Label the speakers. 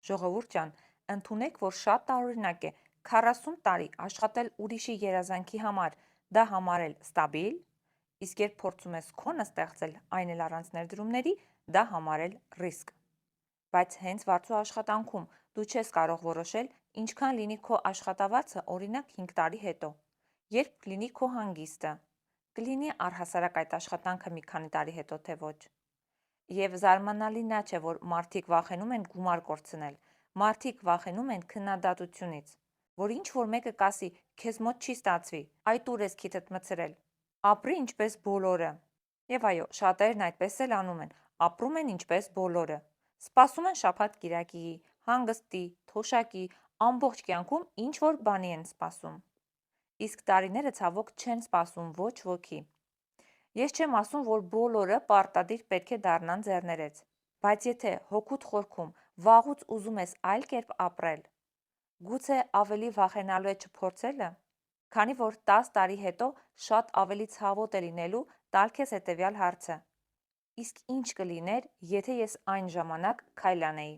Speaker 1: Ժողովուրդ ջան, ընդունեք, որ շատ տարօրինակ է 40 տարի աշխատել ուրիշի երազանքի համար, դա համարել ստաբիլ, իսկ երբ փորձում ես քոնը ստեղծել, այն էլ առանց ներդրումների, դա համարել ռիսկ։ Բայց հենց վարձու աշխատանքում դու չես կարող որոշել, ինչքան լինի քո աշխատավարձը, օրինակ 5 տարի հետո, երբ կլինի քո հանգիստը, կլինի առհասարակ այդ աշխատանքը մի քանի տարի հետո, թե ոչ։ Եվ զարմանալի նա չէ, որ մարդիկ վախենում են գումար կորցնել, մարդիկ վախենում են քննադատությունից, որ ինչ-որ մեկը կասի, քեզ մոտ չի ստացվի, այդ ուր ես քիթդ մտցրել, ապրի ինչպես բոլորը։ Եվ այո, շատերն այդպես էլ անում են, ապրում են ինչպես բոլորը, սպասում են շաբաթ-կիրակի, հանգստի, թոշակի, ամբողջ կյանքում ինչ-որ բանի են սպասում։ Իսկ տարիները ցավոք չեն սպասում ոչ ոքի։ Ես չեմ ասում, որ բոլորը պարտադիր պետք է դառնան ձեռներեց, բայց եթե հոգուդ խորքում վաղուց ուզում ես այլ կերպ ապրել, գուցե ավելի վախենալու է չփորձելը, քանի որ 10 տարի հետո շատ ավելի ցավոտ է լինելու տալ քեզ հետևյալ հարցը. իսկ ինչ կլիներ, եթե ես այն ժամանակ քայլ անեի։